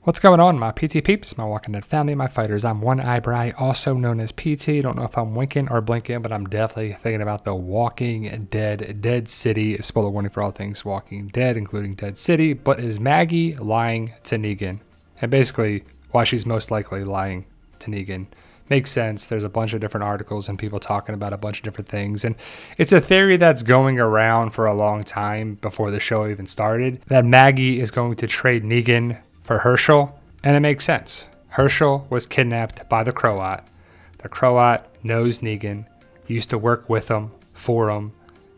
What's going on, my PT peeps, my Walking Dead family, my fighters? I'm One Eyebrow, also known as PT. Don't know if I'm winking or blinking, but I'm definitely thinking about the Walking Dead, Dead City. Spoiler warning for all things Walking Dead, including Dead City. But is Maggie lying to Negan? And basically, why she's most likely lying to Negan. Makes sense. There's a bunch of different articles and people talking about a bunch of different things. And it's a theory that's going around for a long time before the show even started, that Maggie is going to trade Negan for Herschel, and it makes sense. Herschel was kidnapped by the Croat. The Croat knows Negan, used to work with him, for him.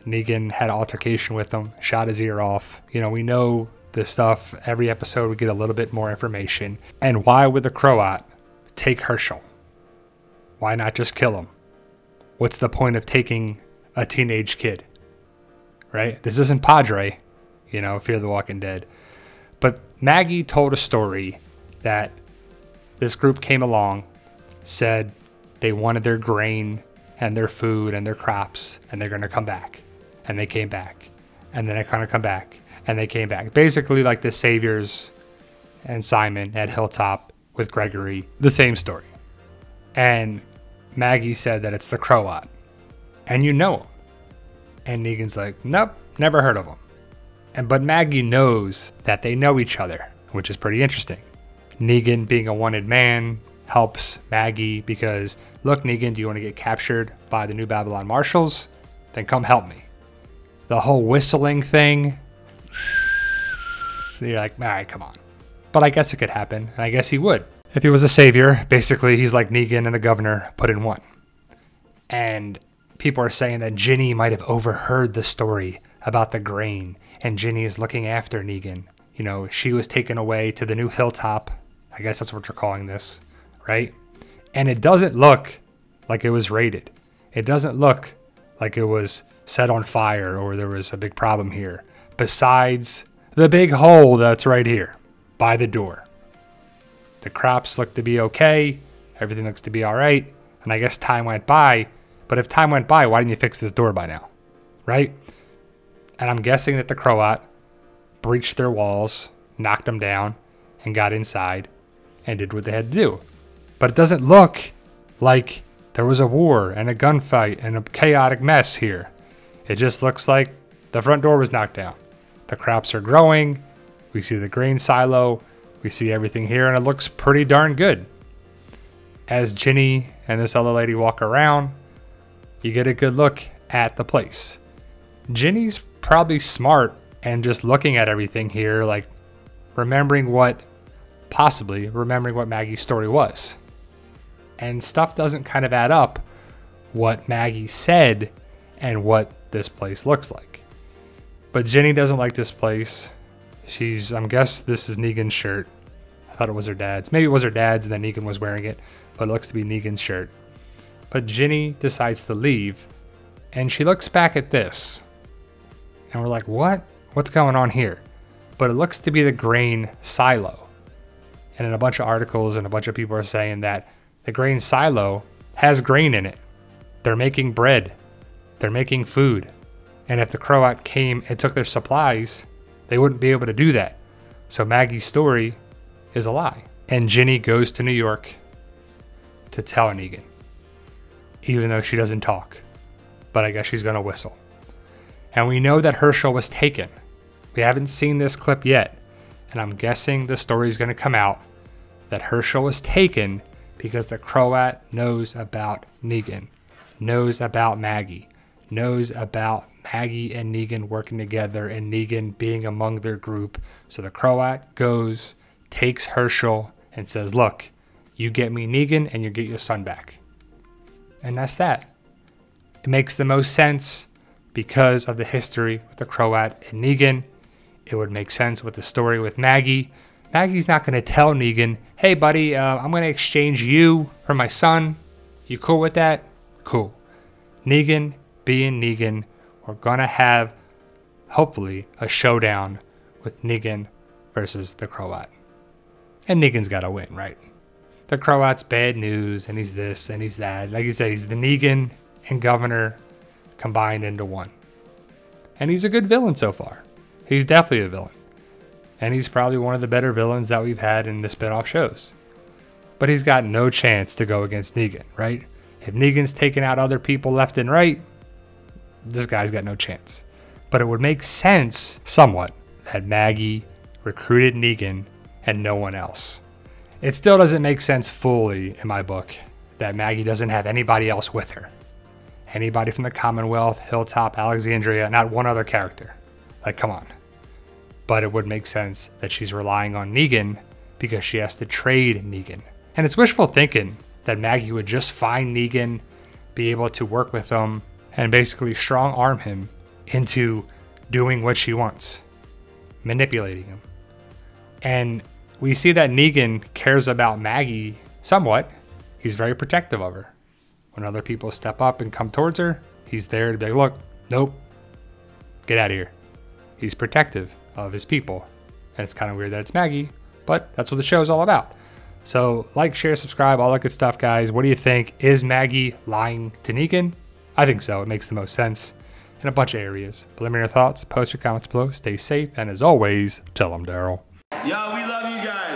Negan had an altercation with him, shot his ear off. You know, we know this stuff. Every episode we get a little bit more information. And why would the Croat take Herschel? Why not just kill him? What's the point of taking a teenage kid? Right? This isn't Padre, you know, Fear the Walking Dead. But Maggie told a story that this group came along, said they wanted their grain and their food and their crops, and they're going to come back. And they came back. And then they're going to come back. And they came back. Basically like the Saviors and Simon at Hilltop with Gregory. The same story. And Maggie said that it's the Croat. And you know him. And Negan's like, nope, never heard of him. But Maggie knows that they know each other, which is pretty interesting. Negan, being a wanted man, helps Maggie because, look, Negan, do you want to get captured by the New Babylon Marshals? Then come help me. The whole whistling thing, you're like, all right, come on. But I guess it could happen, and I guess he would. If he was a savior, basically he's like Negan and the governor put in one. And people are saying that Ginny might have overheard the story about the grain, and Ginny is looking after Negan. You know, she was taken away to the new Hilltop. I guess that's what you're calling this, right? And it doesn't look like it was raided. It doesn't look like it was set on fire or there was a big problem here. Besides the big hole that's right here by the door. The crops look to be okay. Everything looks to be all right. And I guess time went by. But if time went by, why didn't you fix this door by now? Right? And I'm guessing that the Croat breached their walls, knocked them down, and got inside and did what they had to do. But it doesn't look like there was a war and a gunfight and a chaotic mess here. It just looks like the front door was knocked down. The crops are growing. We see the grain silo. We see everything here, and it looks pretty darn good. As Ginny and this other lady walk around, you get a good look at the place. Ginny's probably smart and just looking at everything here, like possibly remembering what Maggie's story was. And stuff doesn't kind of add up what Maggie said and what this place looks like. But Ginny doesn't like this place. I'm guess this is Negan's shirt. I thought it was her dad's. Maybe it was her dad's and then Negan was wearing it, but it looks to be Negan's shirt. But Ginny decides to leave and she looks back at this. And we're like, what? What's going on here? But it looks to be the grain silo. And in a bunch of articles and a bunch of people are saying that the grain silo has grain in it. They're making bread. They're making food. And if the Croat came and took their supplies, they wouldn't be able to do that. So Maggie's story is a lie. And Ginny goes to New York to tell Negan. Even though she doesn't talk. But I guess she's going to whistle. And we know that Herschel was taken. We haven't seen this clip yet. And I'm guessing the story is going to come out that Herschel was taken because the Croat knows about Negan. Knows about Maggie. Knows about Maggie and Negan working together and Negan being among their group. So the Croat goes, takes Herschel, and says, look, you get me Negan and you get your son back. And that's that. It makes the most sense. Because of the history with the Croat and Negan, it would make sense with the story with Maggie. Maggie's not going to tell Negan, hey buddy, I'm going to exchange you for my son. You cool with that? Cool. Negan being Negan, we're going to have, hopefully, a showdown with Negan versus the Croat. And Negan's got to win, right? The Croat's bad news, and he's this, and he's that. Like you said, he's the Negan and governor combined into one. And he's a good villain so far. He's definitely a villain. and he's probably one of the better villains that we've had in the spin-off shows. But he's got no chance to go against Negan, right? If Negan's taking out other people left and right, this guy's got no chance. But it would make sense, somewhat, that Maggie recruited Negan and no one else. It still doesn't make sense fully, in my book, that Maggie doesn't have anybody else with her. Anybody from the Commonwealth, Hilltop, Alexandria, not one other character. Like, come on. But it would make sense that she's relying on Negan because she has to trade Negan. And it's wishful thinking that Maggie would just find Negan, be able to work with him, and basically strong arm him into doing what she wants, manipulating him. And we see that Negan cares about Maggie somewhat. He's very protective of her. When other people step up and come towards her, he's there to be like, look, nope, get out of here. He's protective of his people. And it's kind of weird that it's Maggie, but that's what the show's all about. So like, share, subscribe, all that good stuff, guys. What do you think? Is Maggie lying to Negan? I think so. It makes the most sense in a bunch of areas. But let me know your thoughts. Post your comments below. Stay safe. And as always, tell them Daryl. Yo, we love you guys.